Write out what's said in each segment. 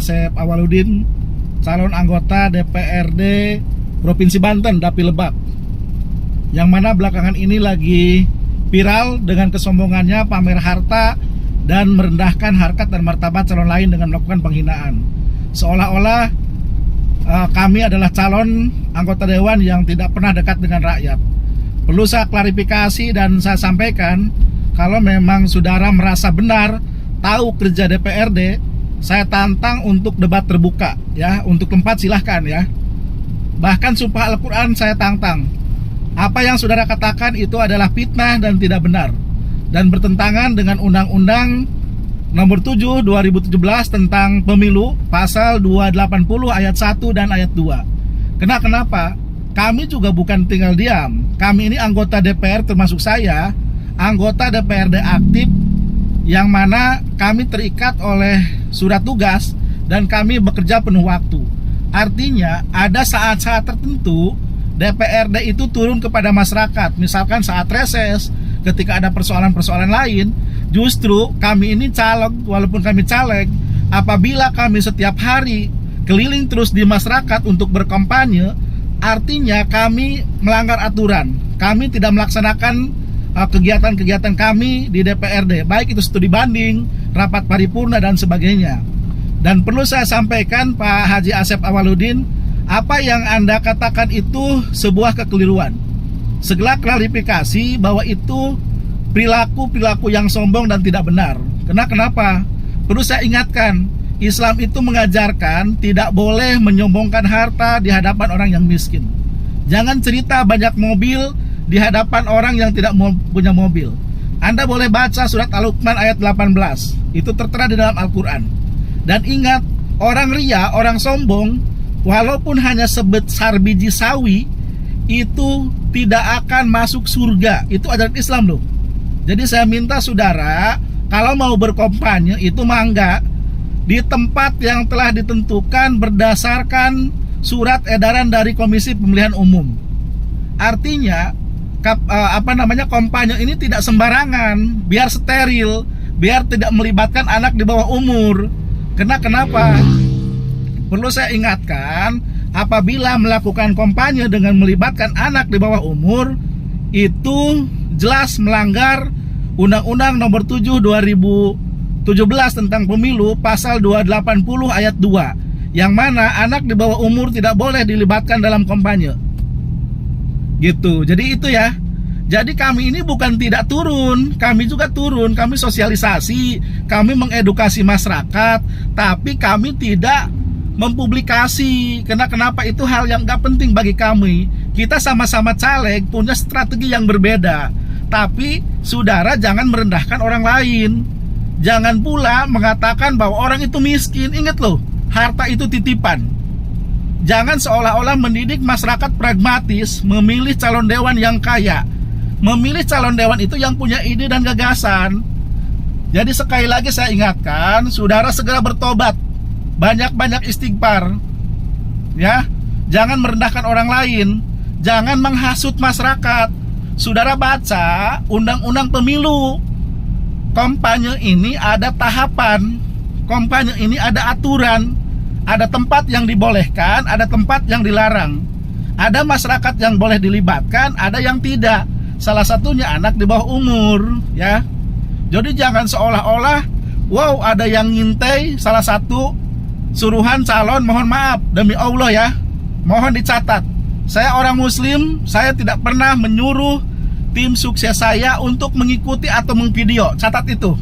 Asep Awaludin, calon anggota DPRD Provinsi Banten, Dapil Lebak, yang mana belakangan ini lagi viral dengan kesombongannya pamer harta dan merendahkan harkat dan martabat calon lain dengan melakukan penghinaan. Seolah-olah kami adalah calon anggota dewan yang tidak pernah dekat dengan rakyat. Perlu saya klarifikasi dan saya sampaikan, kalau memang saudara merasa benar tahu kerja DPRD, saya tantang untuk debat terbuka ya. Untuk tempat silahkan ya. Bahkan sumpah Al-Quran saya tantang. Apa yang saudara katakan itu adalah fitnah dan tidak benar, dan bertentangan dengan Undang-Undang Nomor 7 2017 tentang Pemilu, pasal 280 ayat 1 dan ayat 2. Kenapa? Kami juga bukan tinggal diam. Kami ini anggota DPR, termasuk saya, anggota DPRD aktif, yang mana kami terikat oleh surat tugas dan kami bekerja penuh waktu. Artinya ada saat-saat tertentu DPRD itu turun kepada masyarakat. Misalkan saat reses, ketika ada persoalan-persoalan lain, justru kami ini caleg, walaupun kami caleg, apabila kami setiap hari keliling terus di masyarakat untuk berkampanye, artinya kami melanggar aturan. Kami tidak melaksanakan kegiatan-kegiatan kami di DPRD, baik itu studi banding, rapat paripurna dan sebagainya. Dan perlu saya sampaikan, Pak Haji Asep Awaludin, apa yang Anda katakan itu sebuah kekeliruan. Segala klarifikasi bahwa itu perilaku yang sombong dan tidak benar. Kenapa? Perlu saya ingatkan, Islam itu mengajarkan tidak boleh menyombongkan harta di hadapan orang yang miskin. Jangan cerita banyak mobil di hadapan orang yang tidak punya mobil. Anda boleh baca surat Al-Luqman ayat 18. Itu tertera di dalam Al-Quran. Dan ingat, orang ria, orang sombong, walaupun hanya sebesar biji sawi, itu tidak akan masuk surga. Itu ajaran Islam loh. Jadi saya minta saudara, kalau mau berkampanye itu mangga di tempat yang telah ditentukan berdasarkan surat edaran dari Komisi Pemilihan Umum. Artinya kampanye ini tidak sembarangan, biar steril, biar tidak melibatkan anak di bawah umur. Kenapa? Perlu saya ingatkan, apabila melakukan kampanye dengan melibatkan anak di bawah umur, itu jelas melanggar Undang-Undang Nomor 7 2017 tentang Pemilu, pasal 280 ayat 2, yang mana anak di bawah umur tidak boleh dilibatkan dalam kampanye. Gitu. Jadi itu ya. Jadi kami ini bukan tidak turun, kami juga turun, kami sosialisasi, kami mengedukasi masyarakat, tapi kami tidak mempublikasi. Kenapa? Itu hal yang gak penting bagi kami. Kita sama-sama caleg, punya strategi yang berbeda. Tapi saudara jangan merendahkan orang lain. Jangan pula mengatakan bahwa orang itu miskin. Ingat loh, harta itu titipan. Jangan seolah-olah mendidik masyarakat pragmatis, memilih calon dewan yang kaya, memilih calon dewan itu yang punya ide dan gagasan. Jadi sekali lagi saya ingatkan, saudara segera bertobat, banyak-banyak istighfar, ya. Jangan merendahkan orang lain, jangan menghasut masyarakat. Saudara baca Undang-Undang Pemilu, kampanye ini ada tahapan, kampanye ini ada aturan, ada tempat yang dibolehkan, ada tempat yang dilarang, ada masyarakat yang boleh dilibatkan, ada yang tidak. Salah satunya anak di bawah umur, ya. Jadi jangan seolah-olah wow ada yang ngintai salah satu suruhan calon. Mohon maaf, demi Allah ya, mohon dicatat, saya orang muslim, saya tidak pernah menyuruh tim sukses saya untuk mengikuti atau mengvideo. Catat itu,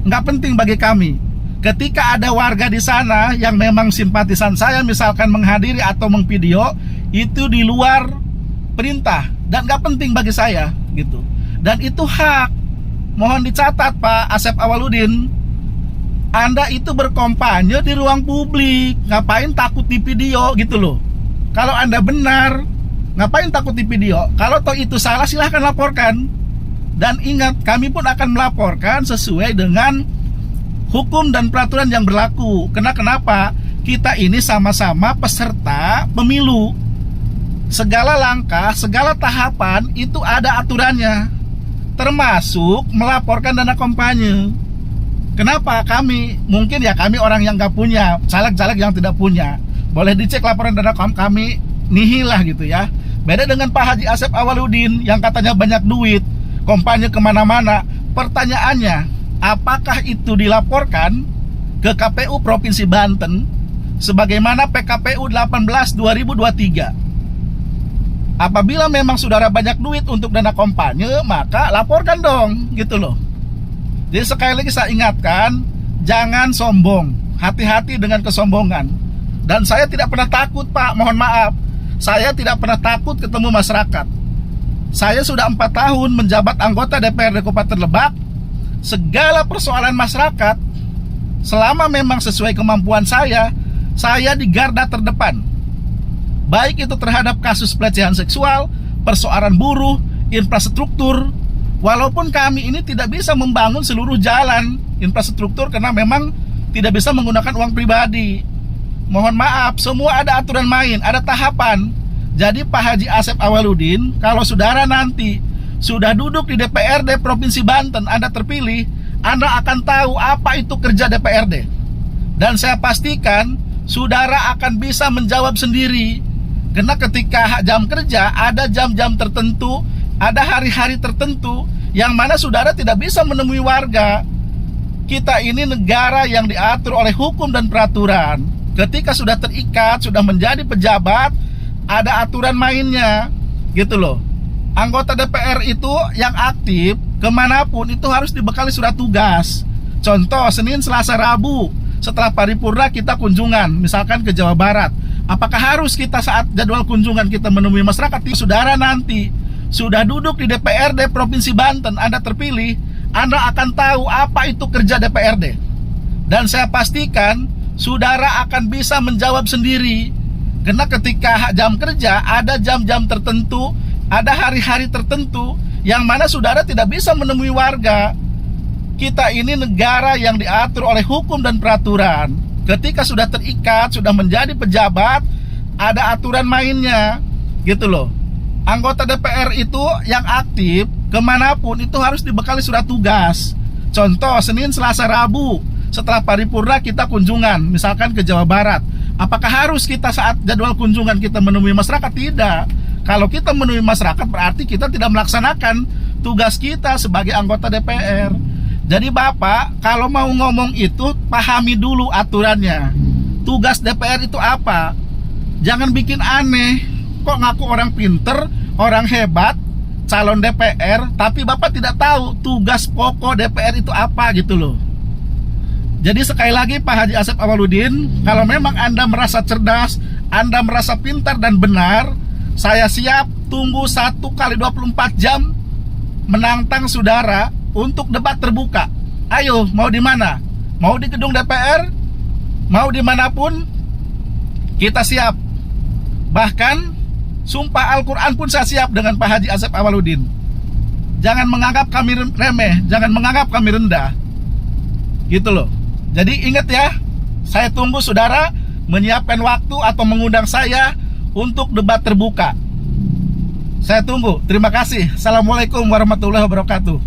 nggak penting bagi kami. Ketika ada warga di sana yang memang simpatisan saya, misalkan menghadiri atau mengvideo, itu di luar perintah dan gak penting bagi saya gitu. Dan itu hak. Mohon dicatat Pak Asep Awaludin, Anda itu berkampanye di ruang publik, ngapain takut di video gitu loh. Kalau Anda benar, ngapain takut di video? Kalau toh itu salah, silahkan laporkan. Dan ingat, kami pun akan melaporkan sesuai dengan hukum dan peraturan yang berlaku. Kenapa? Kita ini sama-sama peserta pemilu. Segala langkah, segala tahapan itu ada aturannya, termasuk melaporkan dana kampanye. Kenapa? Mungkin kami orang yang gak punya, caleg-caleg yang tidak punya. Boleh dicek laporan dana kami nihil lah gitu ya. Beda dengan Pak Haji Asep Awaludin yang katanya banyak duit, kampanye kemana-mana. Pertanyaannya, apakah itu dilaporkan ke KPU Provinsi Banten sebagaimana PKPU 18/2023? Apabila memang saudara banyak duit untuk dana kampanye, maka laporkan dong, gitu loh. Jadi sekali lagi saya ingatkan, jangan sombong, hati-hati dengan kesombongan. Dan saya tidak pernah takut, Pak, mohon maaf. Saya tidak pernah takut ketemu masyarakat. Saya sudah 4 tahun menjabat anggota DPRD Kabupaten Lebak. Segala persoalan masyarakat, selama memang sesuai kemampuan saya di garda terdepan. Baik itu terhadap kasus pelecehan seksual, persoalan buruh, infrastruktur. Walaupun kami ini tidak bisa membangun seluruh jalan infrastruktur karena memang tidak bisa menggunakan uang pribadi. Mohon maaf, semua ada aturan main, ada tahapan. Jadi Pak Haji Asep Awaludin, kalau saudara nanti sudah duduk di DPRD Provinsi Banten, Anda terpilih, Anda akan tahu apa itu kerja DPRD. Dan saya pastikan saudara akan bisa menjawab sendiri. Karena ketika jam kerja, ada jam-jam tertentu, ada hari-hari tertentu yang mana saudara tidak bisa menemui warga. Kita ini negara yang diatur oleh hukum dan peraturan. Ketika sudah terikat, sudah menjadi pejabat, ada aturan mainnya, gitu loh. Anggota DPR itu yang aktif kemanapun itu harus dibekali surat tugas. Contoh, Senin, Selasa, Rabu setelah paripurna kita kunjungan, misalkan ke Jawa Barat. Apakah harus kita saat jadwal kunjungan kita menemui masyarakat? Saudara nanti sudah duduk di DPRD Provinsi Banten, Anda terpilih, Anda akan tahu apa itu kerja DPRD. Dan saya pastikan saudara akan bisa menjawab sendiri. Karena ketika jam kerja, ada jam-jam tertentu, ada hari-hari tertentu yang mana saudara tidak bisa menemui warga. Kita ini negara yang diatur oleh hukum dan peraturan. Ketika sudah terikat, sudah menjadi pejabat, ada aturan mainnya, gitu loh. Anggota DPR itu yang aktif kemanapun itu harus dibekali surat tugas. Contoh, Senin, Selasa, Rabu setelah paripurna kita kunjungan, misalkan ke Jawa Barat. Apakah harus kita saat jadwal kunjungan kita menemui masyarakat? Tidak. Kalau kita menemui masyarakat berarti kita tidak melaksanakan tugas kita sebagai anggota DPR. Jadi Bapak, kalau mau ngomong itu, pahami dulu aturannya. Tugas DPR itu apa? Jangan bikin aneh. Kok ngaku orang pinter, orang hebat, calon DPR, tapi Bapak tidak tahu tugas pokok DPR itu apa, gitu loh. Jadi sekali lagi Pak Haji Asep Awaludin, kalau memang Anda merasa cerdas, Anda merasa pintar dan benar, saya siap tunggu 1x24 jam menantang saudara untuk debat terbuka. Ayo, mau di mana? Mau di gedung DPR? Mau dimanapun? Kita siap. Bahkan sumpah Al-Quran pun saya siap dengan Pak Haji Asep Awaludin. Jangan menganggap kami remeh, jangan menganggap kami rendah, gitu loh. Jadi ingat ya, saya tunggu saudara menyiapkan waktu atau mengundang saya untuk debat terbuka. Saya tunggu. Terima kasih. Assalamualaikum warahmatullahi wabarakatuh.